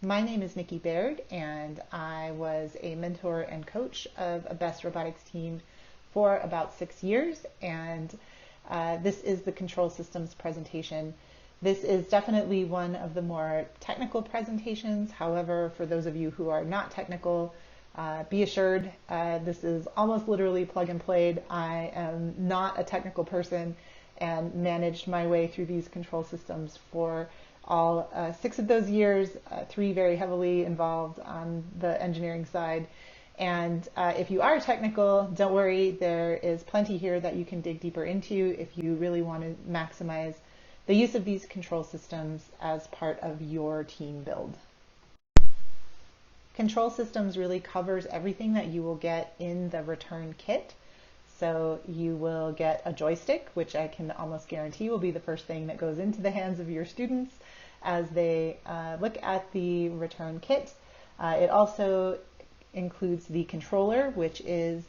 My name is Nikki Baird, and I was a mentor and coach of a BEST robotics team for about 6 years, and this is the control systems presentation. This is definitely one of the more technical presentations. However, for those of you who are not technical, be assured this is almost literally plug and played. I am not a technical person and managed my way through these control systems for all 6 of those years, 3 very heavily involved on the engineering side. And if you are technical, don't worry, there is plenty here that you can dig deeper into if you really want to maximize the use of these control systems as part of your team build. Control systems really covers everything that you will get in the return kit. So you will get a joystick, which I can almost guarantee will be the first thing that goes into the hands of your students as they look at the return kit. It also includes the controller, which is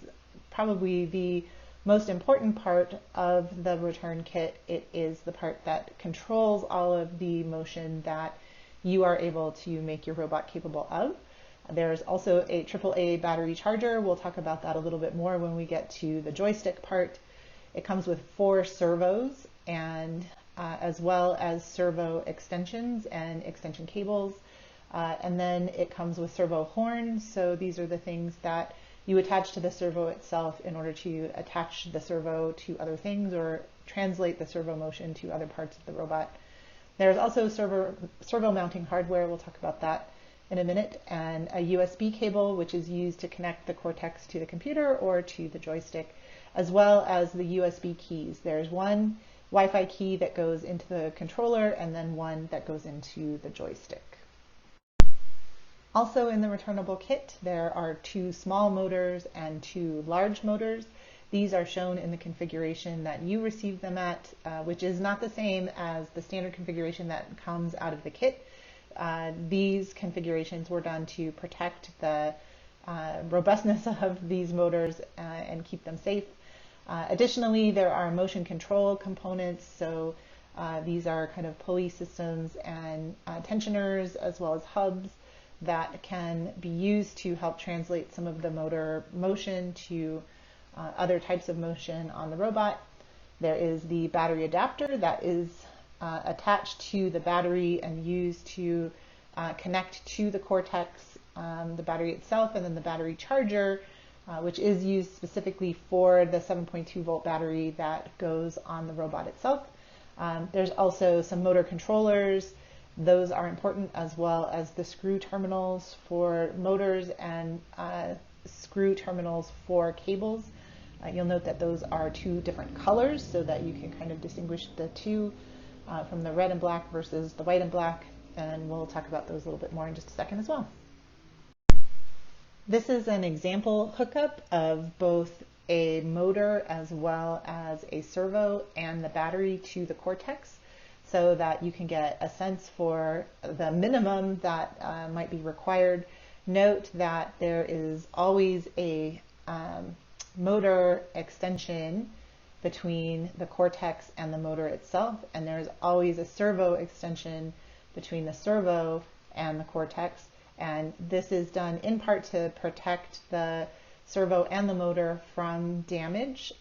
probably the most important part of the return kit. It is the part that controls all of the motion that you are able to make your robot capable of. There's also a AAA battery charger. We'll talk about that a little bit more when we get to the joystick part. It comes with 4 servos and as well as servo extensions and extension cables. And then it comes with servo horns. So these are the things that you attach to the servo itself in order to attach the servo to other things or translate the servo motion to other parts of the robot. There's also servo mounting hardware. We'll talk about that in a minute, and a USB cable, which is used to connect the Cortex to the computer or to the joystick, as well as the USB keys. There's one Wi-Fi key that goes into the controller and then one that goes into the joystick. Also in the returnable kit, there are 2 small motors and 2 large motors. These are shown in the configuration that you received them at, which is not the same as the standard configuration that comes out of the kit. These configurations were done to protect the robustness of these motors and keep them safe. Additionally, there are motion control components, so these are kind of pulley systems and tensioners as well as hubs that can be used to help translate some of the motor motion to other types of motion on the robot. There is the battery adapter that is attached to the battery and used to connect to the Cortex, the battery itself, and then the battery charger, which is used specifically for the 7.2 volt battery that goes on the robot itself. There's also some motor controllers. Those are important, as well as the screw terminals for motors and screw terminals for cables. You'll note that those are 2 different colors so that you can kind of distinguish the 2 from the red and black versus the white and black, and we'll talk about those a little bit more in just a second as well. This is an example hookup of both a motor as well as a servo and the battery to the Cortex, so that you can get a sense for the minimum that might be required. Note that there is always a motor extension between the Cortex and the motor itself, and there's always a servo extension between the servo and the Cortex, and this is done in part to protect the servo and the motor from damage.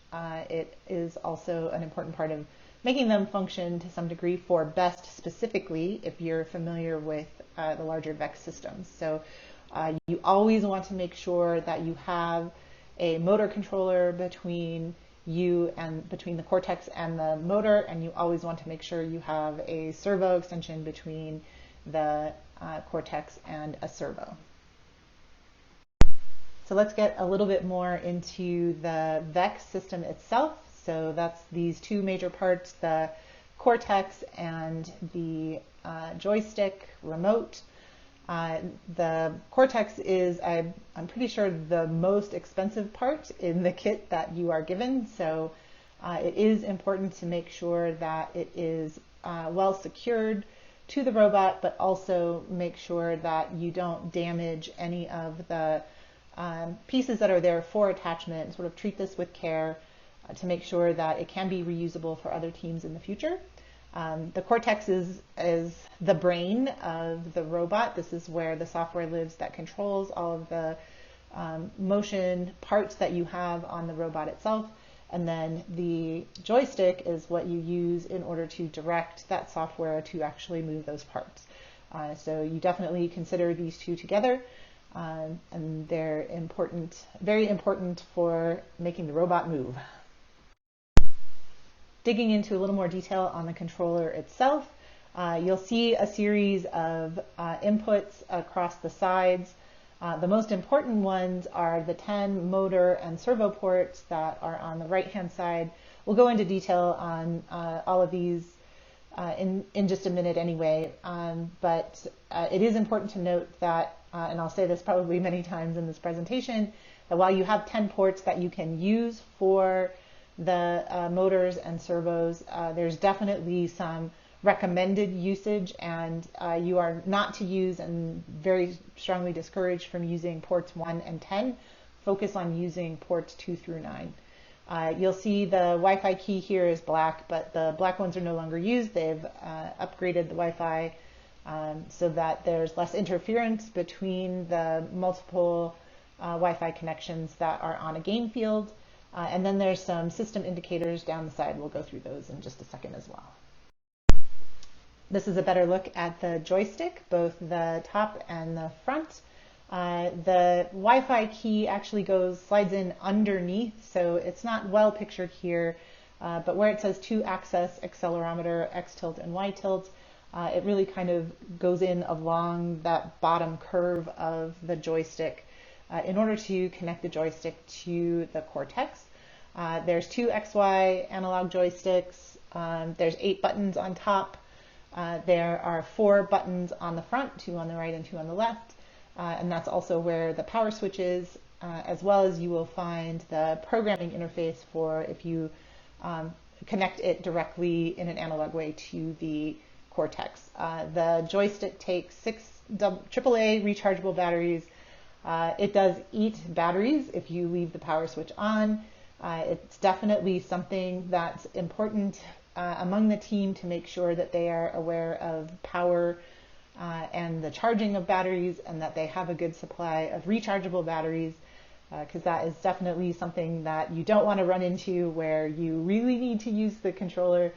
It is also an important part of making them function to some degree for BEST specifically, if you're familiar with the larger VEX systems. So you always want to make sure that you have a motor controller between the Cortex and the motor, and you always want to make sure you have a servo extension between the Cortex and a servo. So let's get a little bit more into the VEX system itself. So that's these 2 major parts, the Cortex and the joystick remote. The Cortex is, I'm pretty sure, the most expensive part in the kit that you are given. So it is important to make sure that it is well secured to the robot, but also make sure that you don't damage any of the pieces that are there for attachment. Sort of treat this with care to make sure that it can be reusable for other teams in the future. The Cortex is the brain of the robot. This is where the software lives that controls all of the motion parts that you have on the robot itself. And then the joystick is what you use in order to direct that software to actually move those parts. So you definitely consider these two together, and they're important, very important for making the robot move. Digging into a little more detail on the controller itself, you'll see a series of inputs across the sides. The most important ones are the 10 motor and servo ports that are on the right-hand side. We'll go into detail on all of these in just a minute anyway, but it is important to note that, and I'll say this probably many times in this presentation, that while you have 10 ports that you can use for the motors and servos, there's definitely some recommended usage, and you are not to use and very strongly discouraged from using ports 1 and 10. Focus on using ports 2 through 9. You'll see the Wi-Fi key here is black, but the black ones are no longer used. They've upgraded the Wi-Fi so that there's less interference between the multiple Wi-Fi connections that are on a game field. And then there's some system indicators down the side. We'll go through those in just a second as well. This is a better look at the joystick, both the top and the front. The Wi-Fi key actually slides in underneath, so it's not well pictured here, but where it says 2-axis accelerometer, X tilt and Y tilt, it really kind of goes in along that bottom curve of the joystick in order to connect the joystick to the Cortex. There's 2 XY analog joysticks, there's 8 buttons on top. There are 4 buttons on the front, 2 on the right and 2 on the left, and that's also where the power switch is, as well as you will find the programming interface for if you connect it directly in an analog way to the Cortex. The joystick takes 6 AAA rechargeable batteries. It does eat batteries if you leave the power switch on. It's definitely something that's important among the team to make sure that they are aware of power and the charging of batteries, and that they have a good supply of rechargeable batteries, because that is definitely something that you don't want to run into where you really need to use the controller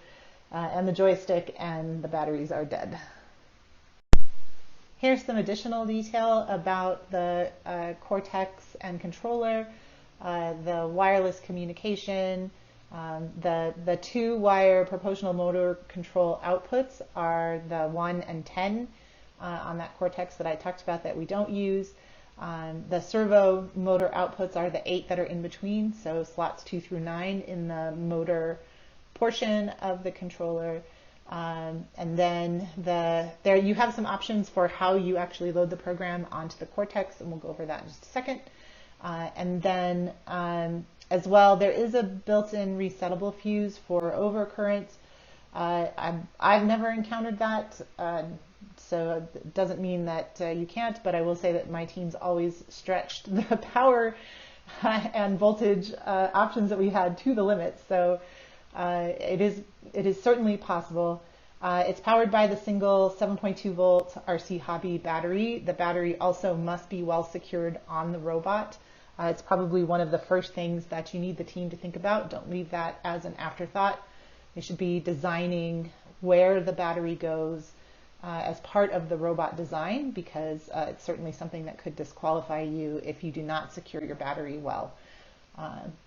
and the joystick and the batteries are dead. Here's some additional detail about the Cortex and controller, the wireless communication. The 2-wire proportional motor control outputs are the 1 and 10 on that Cortex that I talked about that we don't use. The servo motor outputs are the 8 that are in between, so slots 2 through 9 in the motor portion of the controller. And then there you have some options for how you actually load the program onto the Cortex, and we'll go over that in just a second. And then as well, there is a built-in resettable fuse for overcurrent. I've never encountered that, so it doesn't mean that you can't, but I will say that my team's always stretched the power and voltage options that we had to the limit. So it is certainly possible. It's powered by the single 7.2 volt RC Hobby battery. The battery also must be well secured on the robot. It's probably one of the first things that you need the team to think about. Don't leave that as an afterthought. They should be designing where the battery goes as part of the robot design, because it's certainly something that could disqualify you if you do not secure your battery well.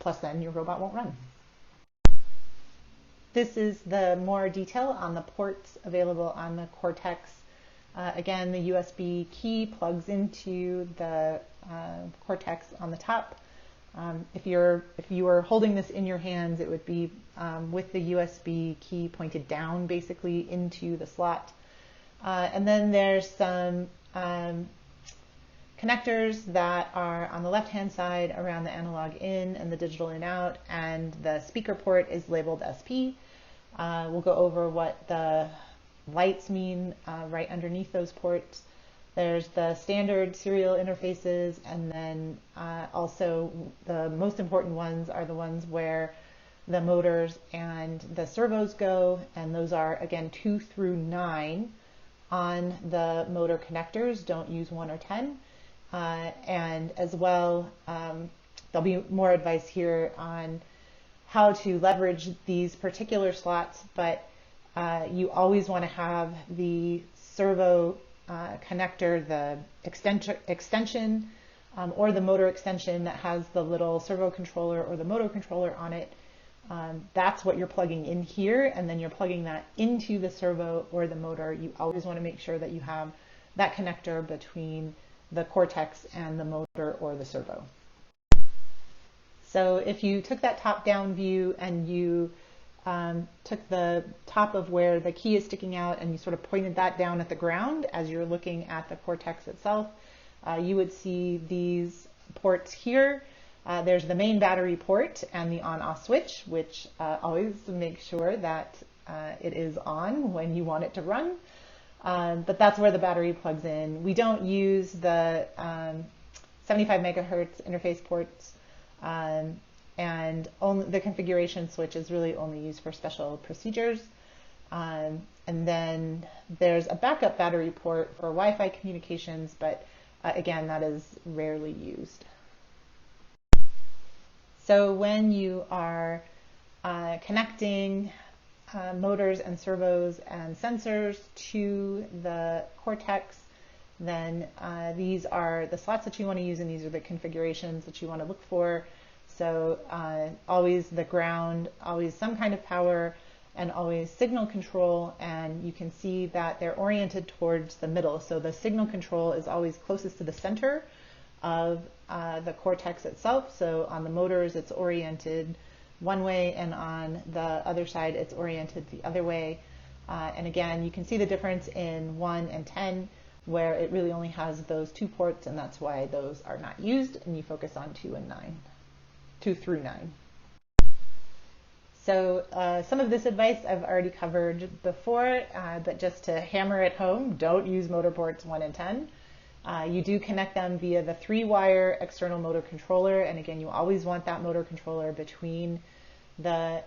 Plus then your robot won't run. This is the more detail on the ports available on the Cortex. Again, the USB key plugs into the Cortex on the top. If you were holding this in your hands, it would be with the USB key pointed down basically into the slot. And then there's some connectors that are on the left-hand side around the analog in and the digital in out, and the speaker port is labeled SP. We'll go over what the lights mean right underneath those ports. There's the standard serial interfaces, and then also the most important ones are the ones where the motors and the servos go, and those are again 2 through 9 on the motor connectors. Don't use 1 or 10. And as well, there'll be more advice here on how to leverage these particular slots, but you always want to have the servo connector, the extension or the motor extension that has the little servo controller or the motor controller on it. That's what you're plugging in here, and then you're plugging that into the servo or the motor. You always want to make sure that you have that connector between the Cortex and the motor or the servo. So if you took that top-down view and you took the top of where the key is sticking out and you sort of pointed that down at the ground as you're looking at the Cortex itself, you would see these ports here. There's the main battery port and the on-off switch, which always make sure that it is on when you want it to run. But that's where the battery plugs in. We don't use the 75 megahertz interface ports, and only the configuration switch is really only used for special procedures. And then there's a backup battery port for Wi-Fi communications, but again, that is rarely used. So when you are connecting motors and servos and sensors to the Cortex, then these are the slots that you want to use, and these are the configurations that you want to look for. So always the ground, always some kind of power, and always signal control, and you can see that they're oriented towards the middle. So the signal control is always closest to the center of the Cortex itself. So on the motors, it's oriented one way, and on the other side, it's oriented the other way. And again, you can see the difference in 1 and 10, where it really only has those 2 ports, and that's why those are not used, and you focus on 2 through 9. So some of this advice I've already covered before, but just to hammer it home, don't use motor ports 1 and 10. You do connect them via the 3-wire external motor controller, and again, you always want that motor controller between the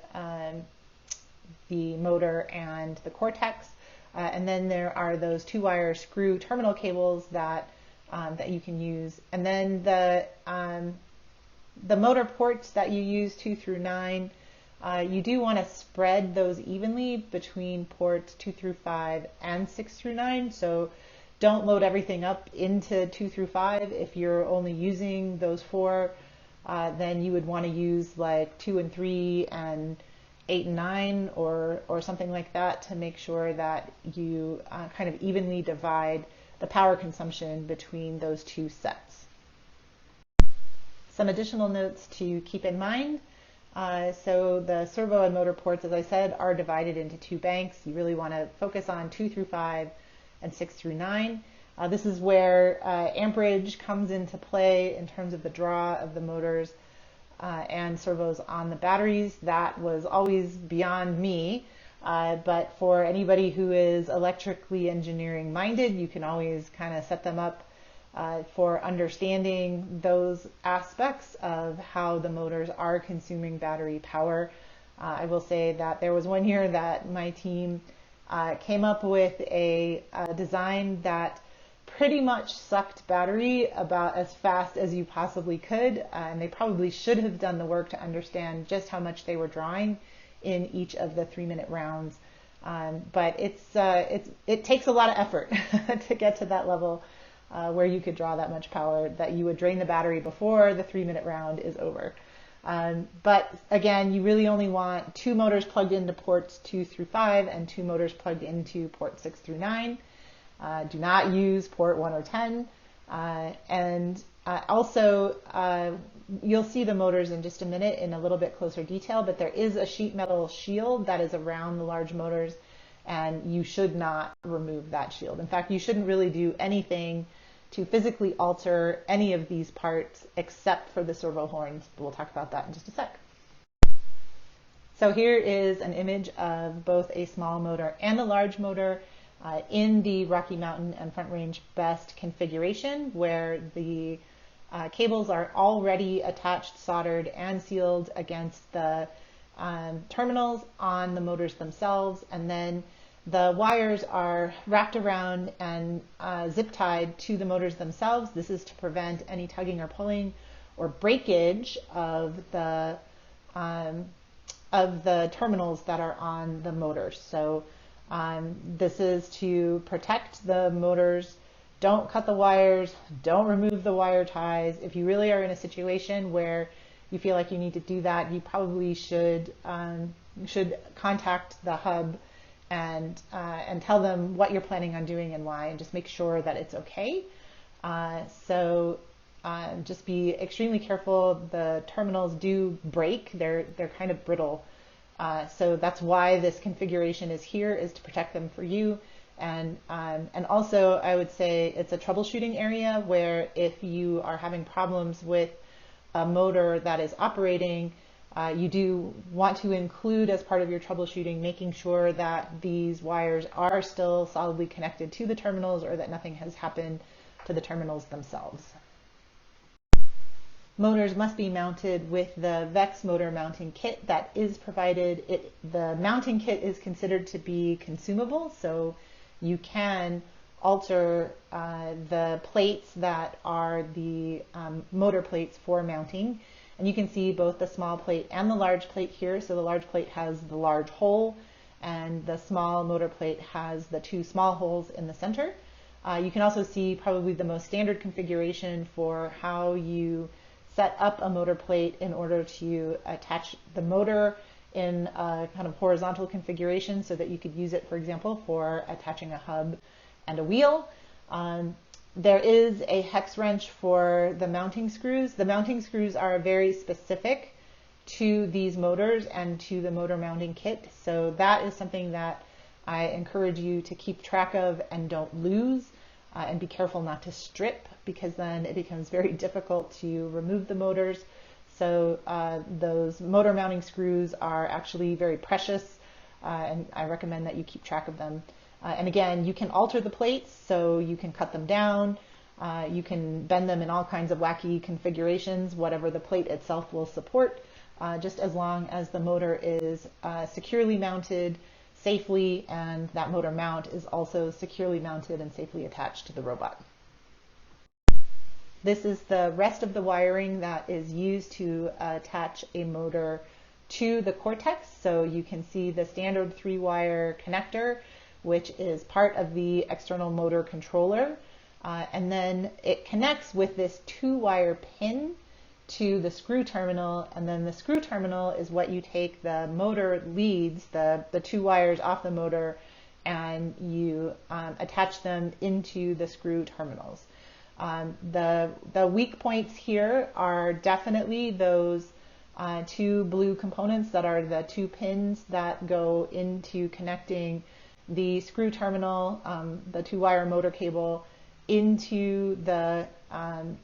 motor and the Cortex. And then there are those 2-wire screw terminal cables that you can use. And then the motor ports that you use 2 through 9, you do want to spread those evenly between ports 2 through 5 and 6 through 9. So don't load everything up into 2 through 5. If you're only using those 4, then you would want to use like 2 and 3 and 8 and 9 or something like that to make sure that you kind of evenly divide the power consumption between those 2 sets. Some additional notes to keep in mind. So the servo and motor ports, as I said, are divided into 2 banks. You really want to focus on 2 through 5 and 6 through 9. This is where amperage comes into play in terms of the draw of the motors and servos on the batteries. That was always beyond me, but for anybody who is electrically engineering minded, you can always kind of set them up for understanding those aspects of how the motors are consuming battery power. I will say that there was one year that my team came up with a design that pretty much sucked battery about as fast as you possibly could, and they probably should have done the work to understand just how much they were drawing in each of the 3-minute rounds. But it takes a lot of effort to get to that level where you could draw that much power that you would drain the battery before the 3-minute round is over. But again, you really only want 2 motors plugged into ports 2 through 5 and 2 motors plugged into ports 6 through 9. Do not use port 1 or 10. Also, you'll see the motors in just a minute in a little bit closer detail, but there is a sheet metal shield that is around the large motors, and you should not remove that shield. In fact, you shouldn't really do anything to physically alter any of these parts except for the servo horns. We'll talk about that in just a sec. So here is an image of both a small motor and a large motor in the Rocky Mountain and Front Range Best configuration, where the cables are already attached, soldered, and sealed against the terminals on the motors themselves, and then the wires are wrapped around and zip tied to the motors themselves. This is to prevent any tugging or pulling or breakage of the terminals that are on the motors. So this is to protect the motors. Don't cut the wires, don't remove the wire ties. If you really are in a situation where you feel like you need to do that, you probably should contact the hub and tell them what you're planning on doing and why, and just make sure that it's okay. Just be extremely careful. The terminals do break. They're kind of brittle. So that's why this configuration is here, is to protect them for you. And also I would say it's a troubleshooting area where if you are having problems with a motor that is operating, you do want to include as part of your troubleshooting making sure that these wires are still solidly connected to the terminals, or that nothing has happened to the terminals themselves. Motors must be mounted with the VEX motor mounting kit that is provided. The mounting kit is considered to be consumable, so you can alter the plates that are the motor plates for mounting. And you can see both the small plate and the large plate here. So the large plate has the large hole, and the small motor plate has the two small holes in the center. You can also see probably the most standard configuration for how you set up a motor plate in order to attach the motor in a kind of horizontal configuration so that you could use it, for example, for attaching a hub and a wheel. There is a hex wrench for the mounting screws. The mounting screws are very specific to these motors and to the motor mounting kit. So that is something that I encourage you to keep track of and don't lose, and be careful not to strip, because then it becomes very difficult to remove the motors. So those motor mounting screws are actually very precious, and I recommend that you keep track of them. And again, you can alter the plates, so you can cut them down, you can bend them in all kinds of wacky configurations, whatever the plate itself will support, just as long as the motor is securely mounted safely, and that motor mount is also securely mounted and safely attached to the robot. This is the rest of the wiring that is used to attach a motor to the Cortex. So you can see the standard 3-wire connector, which is part of the external motor controller. And then it connects with this 2-wire pin to the screw terminal, and then the screw terminal is what you take the motor leads, the 2 wires off the motor, and you attach them into the screw terminals. The weak points here are definitely those 2 blue components that are the 2 pins that go into connecting the screw terminal, the 2-wire motor cable, into the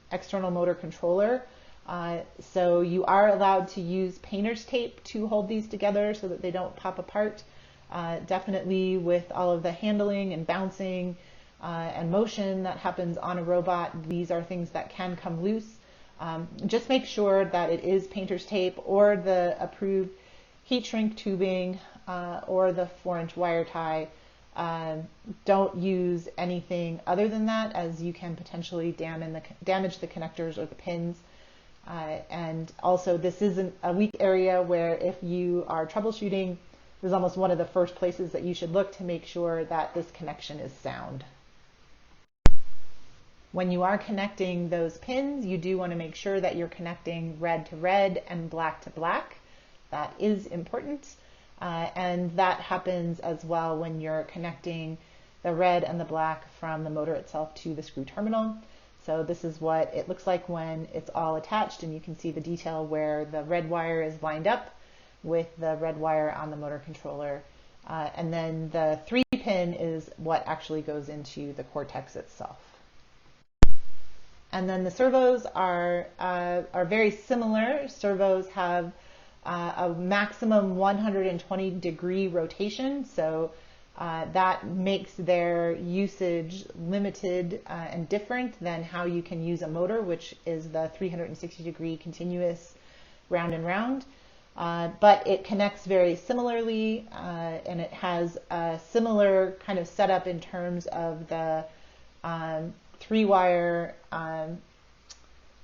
external motor controller. So you are allowed to use painter's tape to hold these together so that they don't pop apart. Definitely with all of the handling and bouncing and motion that happens on a robot, these are things that can come loose. Just make sure that it is painter's tape or the approved heat shrink tubing or the 4-inch wire tie. Don't use anything other than that, as you can potentially damage the connectors or the pins. And also, this isn't a weak area where if you are troubleshooting, this is almost one of the first places that you should look to make sure that this connection is sound. When you are connecting those pins, you do want to make sure that you're connecting red to red and black to black. That is important. And that happens as well when you're connecting the red and the black from the motor itself to the screw terminal. So this is what it looks like when it's all attached, and you can see the detail where the red wire is lined up with the red wire on the motor controller. And then the 3-pin is what actually goes into the Cortex itself. And then the servos are very similar. Servos have a maximum 120-degree rotation, so that makes their usage limited and different than how you can use a motor, which is the 360-degree continuous round and round. but it connects very similarly, and it has a similar kind of setup in terms of the 3-wire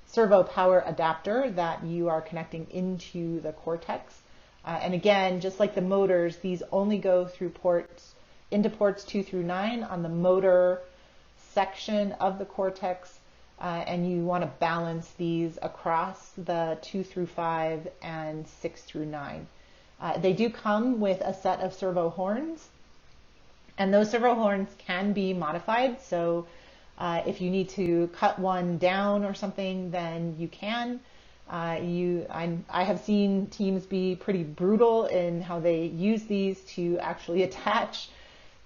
servo power adapter that you are connecting into the Cortex. And again, just like the motors, these only go through into ports 2 through 9 on the motor section of the Cortex, and you want to balance these across the 2 through 5 and 6 through 9. They do come with a set of servo horns, and those servo horns can be modified. So if you need to cut one down or something, then you can. I have seen teams be pretty brutal in how they use these to actually attach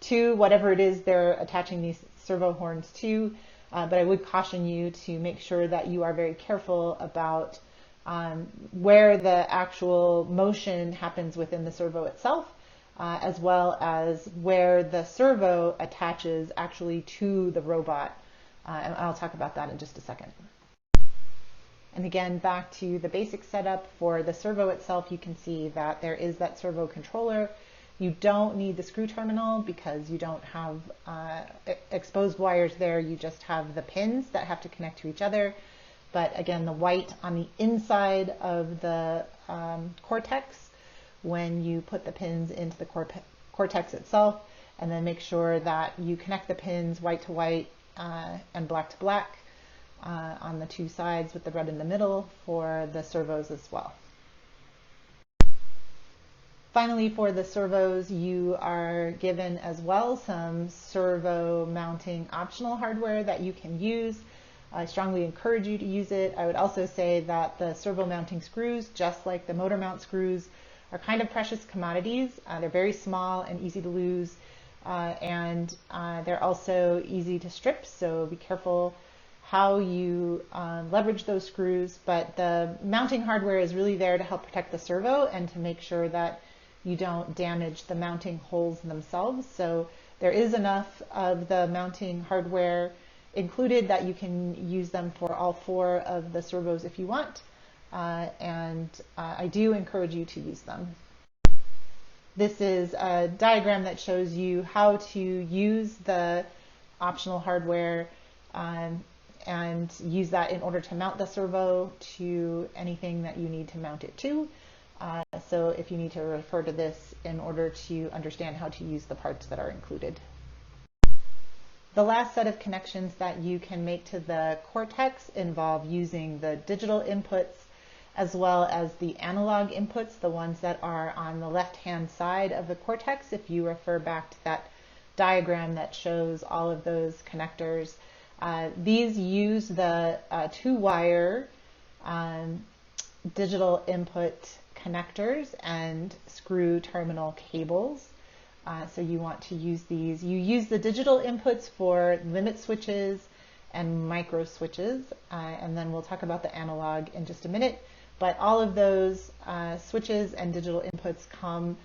to whatever it is they're attaching these servo horns to, but I would caution you to make sure that you are very careful about where the actual motion happens within the servo itself, as well as where the servo attaches actually to the robot, and I'll talk about that in just a second. And again, back to the basic setup for the servo itself, you can see that there is that servo controller. You don't need the screw terminal because you don't have exposed wires there. You just have the pins that have to connect to each other. But again, the white on the inside of the Cortex, when you put the pins into the Cortex itself, and then make sure that you connect the pins white to white and black to black on the two sides with the red in the middle for the servos as well. Finally, for the servos, you are given as well some servo mounting optional hardware that you can use. I strongly encourage you to use it. I would also say that the servo mounting screws, just like the motor mount screws, are kind of precious commodities. They're very small and easy to lose, and they're also easy to strip, so be careful how you leverage those screws. But the mounting hardware is really there to help protect the servo and to make sure that you don't damage the mounting holes themselves. So there is enough of the mounting hardware included that you can use them for all 4 of the servos if you want, and I do encourage you to use them. This is a diagram that shows you how to use the optional hardware and use that in order to mount the servo to anything that you need to mount it to. So if you need to refer to this in order to understand how to use the parts that are included. The last set of connections that you can make to the Cortex involve using the digital inputs as well as the analog inputs, the ones that are on the left-hand side of the Cortex. If you refer back to that diagram that shows all of those connectors, these use the 2-wire digital input connectors and screw terminal cables. So you want to use these. You use the digital inputs for limit switches and micro switches, and then we'll talk about the analog in just a minute. But all of those switches and digital inputs come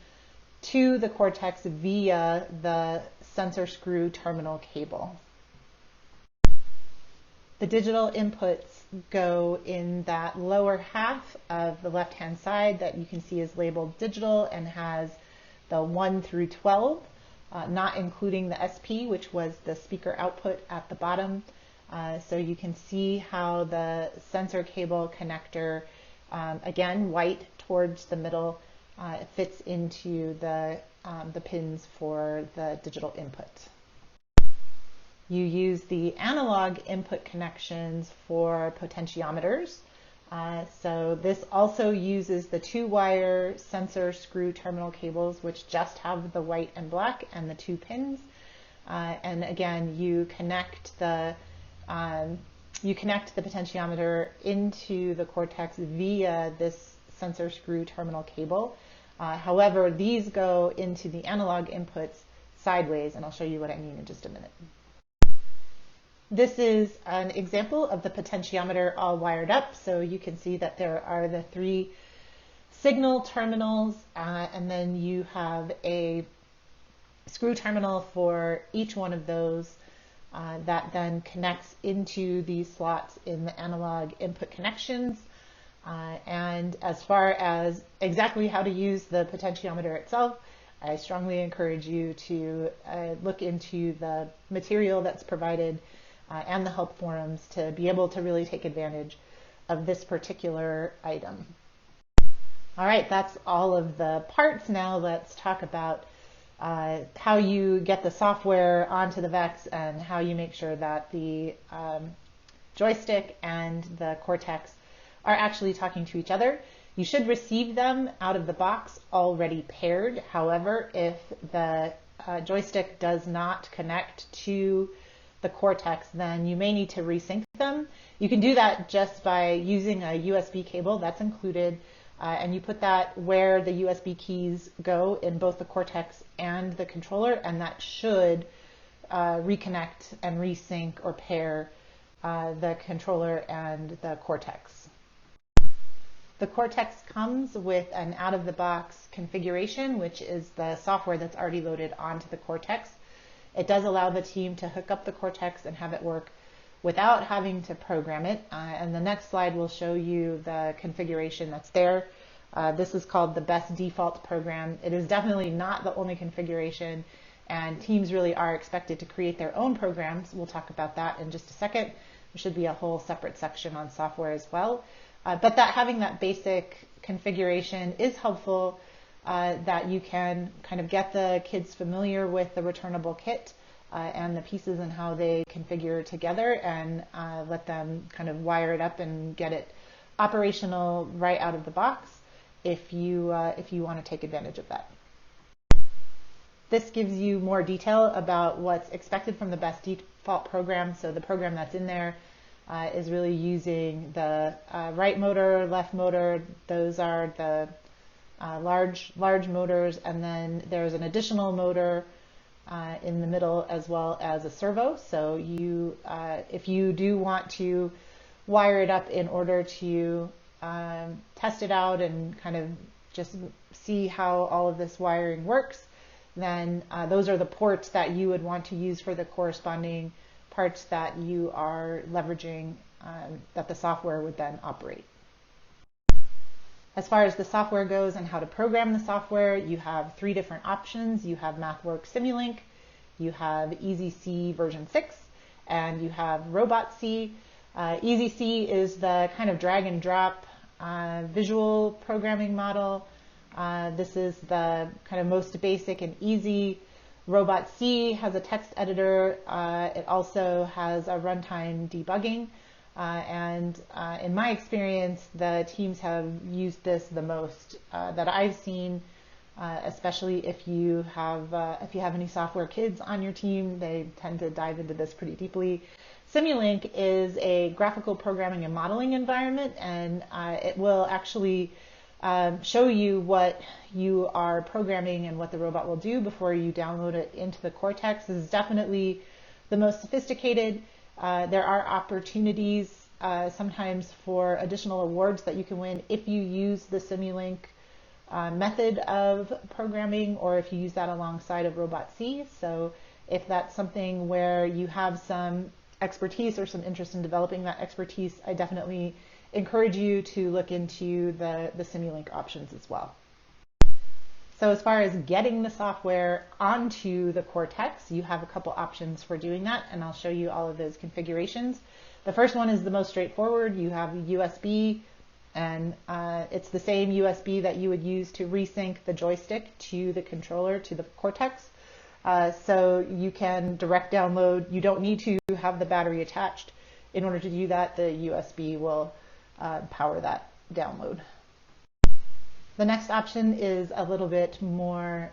to the Cortex via the sensor screw terminal cable. The digital inputs go in that lower half of the left-hand side that you can see is labeled digital and has the 1 through 12, not including the SP, which was the speaker output at the bottom. So you can see how the sensor cable connector, again, white towards the middle, fits into the pins for the digital input. You use the analog input connections for potentiometers. So this also uses the 2-wire sensor screw terminal cables, which just have the white and black and the 2 pins. And again, you connect the potentiometer into the Cortex via this sensor screw terminal cable. However, these go into the analog inputs sideways, and I'll show you what I mean in just a minute. This is an example of the potentiometer all wired up. So you can see that there are the 3 signal terminals, and then you have a screw terminal for each one of those that then connects into these slots in the analog input connections. And as far as exactly how to use the potentiometer itself, I strongly encourage you to look into the material that's provided and the help forums to be able to really take advantage of this particular item. All right, that's all of the parts. Now let's talk about how you get the software onto the VEX and how you make sure that the joystick and the Cortex are actually talking to each other. You should receive them out of the box already paired. However, if the joystick does not connect to the Cortex, then you may need to resync them. You can do that just by using a USB cable that's included, and you put that where the USB keys go in both the Cortex and the controller, and that should reconnect and resync or pair the controller and the Cortex. The Cortex comes with an out-of-the-box configuration, which is the software that's already loaded onto the Cortex. It does allow the team to hook up the Cortex and have it work without having to program it. And the next slide will show you the configuration that's there. This is called the best default program. It is definitely not the only configuration, and teams really are expected to create their own programs. We'll talk about that in just a second. There should be a whole separate section on software as well. But having that basic configuration is helpful, that you can kind of get the kids familiar with the returnable kit and the pieces and how they configure together, and let them kind of wire it up and get it operational right out of the box if you want to take advantage of that. This gives you more detail about what's expected from the best default program. So the program that's in there is really using the right motor, left motor. Those are the large motors, and then there's an additional motor in the middle as well as a servo. So you, if you do want to wire it up in order to test it out and kind of just see how all of this wiring works, then those are the ports that you would want to use for the corresponding parts that you are leveraging, that the software would then operate. As far as the software goes and how to program the software, you have 3 different options. You have MathWorks Simulink, you have EasyC version 6, and you have RobotC. EasyC is the kind of drag and drop visual programming model. This is the kind of most basic and easy. RobotC has a text editor. It also has a runtime debugging. And in my experience, the teams have used this the most that I've seen, especially if you have any software kids on your team. They tend to dive into this pretty deeply. Simulink is a graphical programming and modeling environment, and it will actually show you what you are programming and what the robot will do before you download it into the Cortex. This is definitely the most sophisticated. There are opportunities sometimes for additional awards that you can win if you use the Simulink method of programming, or if you use that alongside of RobotC. So if that's something where you have some expertise or some interest in developing that expertise, I definitely encourage you to look into the Simulink options as well. So as far as getting the software onto the Cortex, you have a couple options for doing that, and I'll show you all of those configurations. The first one is the most straightforward. You have USB, and it's the same USB that you would use to resync the joystick to the controller, to the Cortex. So you can direct download. You don't need to have the battery attached. In order to do that, the USB will power that download. The next option is a little bit more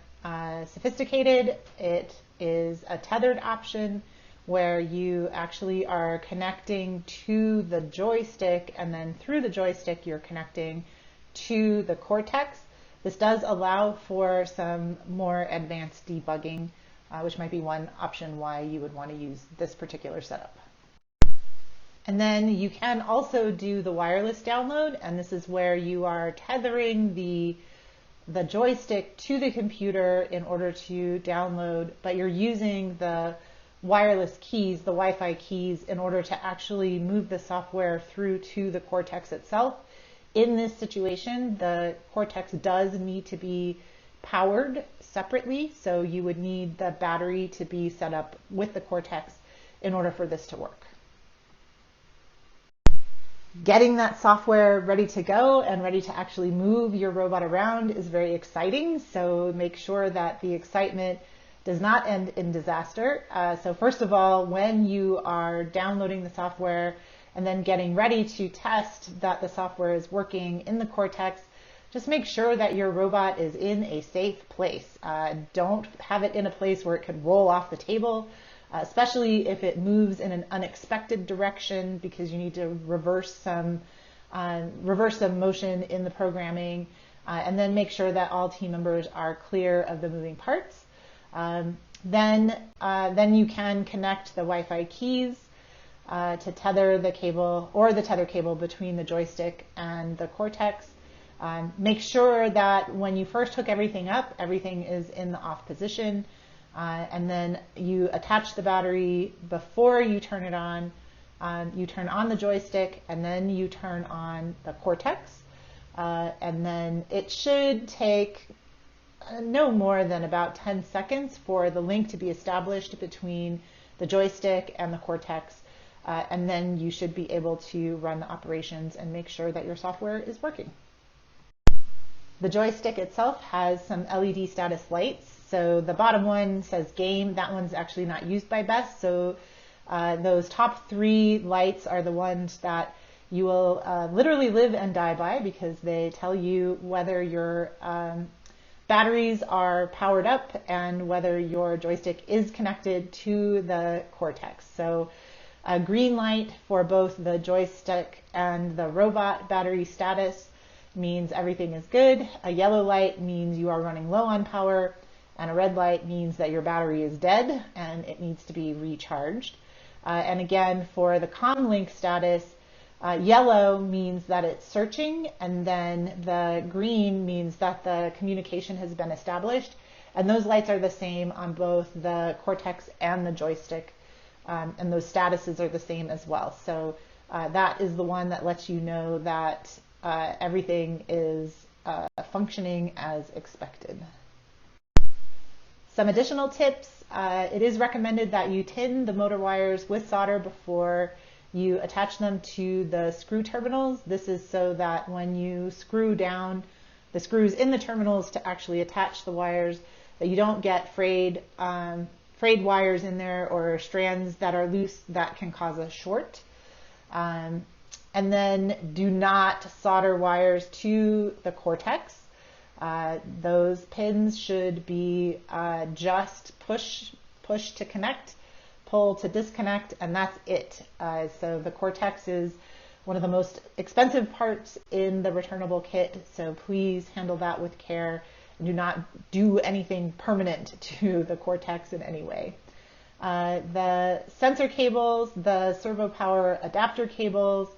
sophisticated. It is a tethered option where you actually are connecting to the joystick, and then through the joystick you're connecting to the Cortex. This does allow for some more advanced debugging, which might be one option why you would want to use this particular setup. And then you can also do the wireless download, and this is where you are tethering the joystick to the computer in order to download, but you're using the wireless keys, the Wi-Fi keys, in order to actually move the software through to the Cortex itself. In this situation, the Cortex does need to be powered separately, so you would need the battery to be set up with the Cortex in order for this to work. Getting that software ready to go and ready to actually move your robot around is very exciting, so make sure that the excitement does not end in disaster. So first of all, when you are downloading the software and then getting ready to test that the software is working in the Cortex, just make sure that your robot is in a safe place. Don't have it in a place where it could roll off the table, especially if it moves in an unexpected direction, because you need to reverse some motion in the programming, and then make sure that all team members are clear of the moving parts. Then you can connect the Wi-Fi keys to tether the cable or the tether cable between the joystick and the Cortex. Make sure that when you first hook everything up, everything is in the off position, and then you attach the battery before you turn it on. You turn on the joystick and then you turn on the Cortex, and then it should take no more than about 10 seconds for the link to be established between the joystick and the Cortex, and then you should be able to run the operations and make sure that your software is working. The joystick itself has some LED status lights. So the bottom one says game. That one's actually not used by VEX. So those top 3 lights are the ones that you will literally live and die by, because they tell you whether your batteries are powered up and whether your joystick is connected to the Cortex. So a green light for both the joystick and the robot battery status means everything is good. A yellow light means you are running low on power, and a red light means that your battery is dead and it needs to be recharged. And again, for the comlink status, yellow means that it's searching, and then the green means that the communication has been established. And those lights are the same on both the Cortex and the joystick, and those statuses are the same as well. So that is the one that lets you know that everything is functioning as expected. Some additional tips. It is recommended that you tin the motor wires with solder before you attach them to the screw terminals. This is so that when you screw down the screws in the terminals to actually attach the wires, that you don't get frayed wires in there or strands that are loose that can cause a short. And then do not solder wires to the Cortex. Those pins should be just push to connect, pull to disconnect, and that's it. So the Cortex is one of the most expensive parts in the returnable kit, so please handle that with care and do not do anything permanent to the Cortex in any way. The sensor cables, the servo power adapter cables,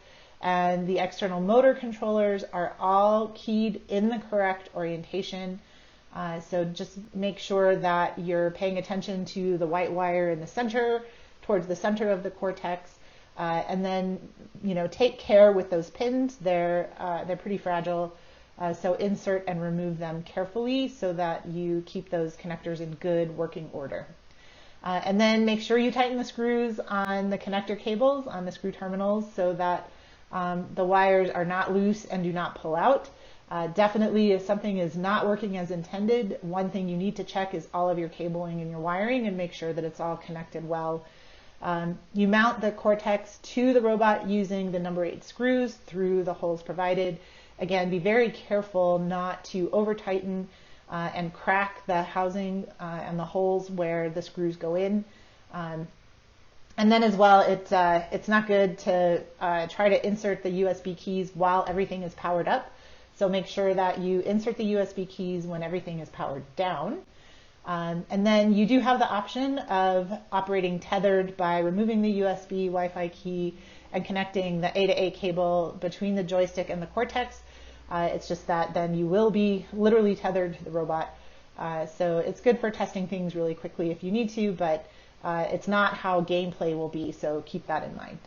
and the external motor controllers are all keyed in the correct orientation. So just make sure that you're paying attention to the white wire in the center, towards the center of the Cortex, and then take care with those pins. They're pretty fragile, so insert and remove them carefully so that you keep those connectors in good working order. And then make sure you tighten the screws on the connector cables on the screw terminals so that the wires are not loose and do not pull out. Definitely, if something is not working as intended, one thing you need to check is all of your cabling and your wiring and make sure that it's all connected well. You mount the Cortex to the robot using the number 8 screws through the holes provided. Again, be very careful not to over tighten and crack the housing and the holes where the screws go in. And then as well, it's not good to try to insert the USB keys while everything is powered up. So make sure that you insert the USB keys when everything is powered down. And then you do have the option of operating tethered by removing the USB Wi-Fi key and connecting the A to A cable between the joystick and the Cortex. It's just that then you will be literally tethered to the robot. So it's good for testing things really quickly if you need to, but it's not how gameplay will be, so keep that in mind.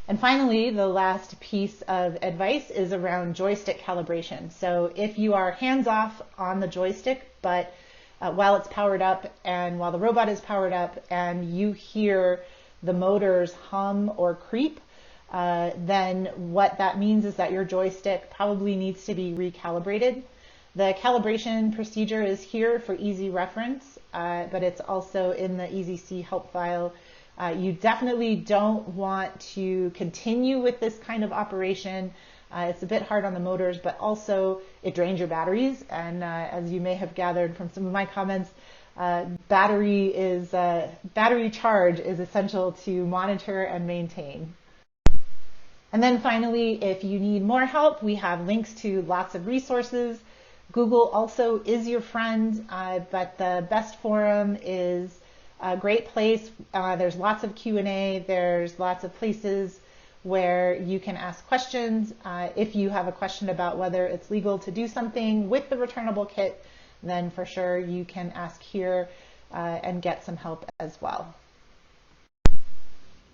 And finally, the last piece of advice is around joystick calibration. So if you are hands-off on the joystick, but while it's powered up and while the robot is powered up and you hear the motors hum or creep, then what that means is that your joystick probably needs to be recalibrated. The calibration procedure is here for easy reference, but it's also in the EZC help file. You definitely don't want to continue with this kind of operation. It's a bit hard on the motors, but also it drains your batteries. And as you may have gathered from some of my comments, battery charge is essential to monitor and maintain. And then finally, if you need more help, we have links to lots of resources. Google also is your friend, but the best forum is a great place. There's lots of Q&A. There's lots of places where you can ask questions. If you have a question about whether it's legal to do something with the returnable kit, then for sure you can ask here and get some help as well.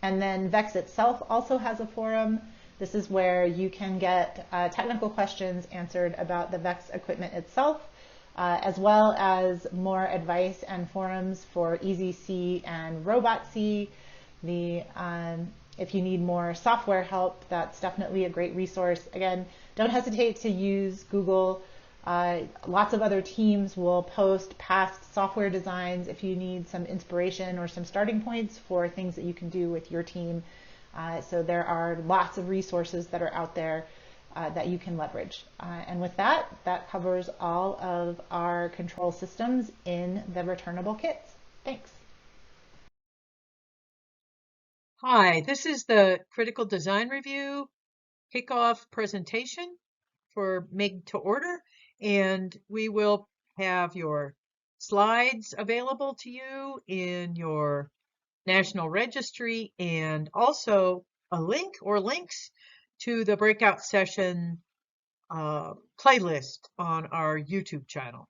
And then VEX itself also has a forum. This is where you can get technical questions answered about the VEX equipment itself, as well as more advice and forums for EZC and RobotC. If you need more software help, that's definitely a great resource. Again, don't hesitate to use Google. Lots of other teams will post past software designs if you need some inspiration or some starting points for things that you can do with your team. So there are lots of resources that are out there that you can leverage. And with that, that covers all of our control systems in the returnable kits. Thanks. Hi, this is the Critical Design Review Kickoff presentation for Made to Order, and we will have your slides available to you in your National Registry and also a link or links to the breakout session playlist on our YouTube channel.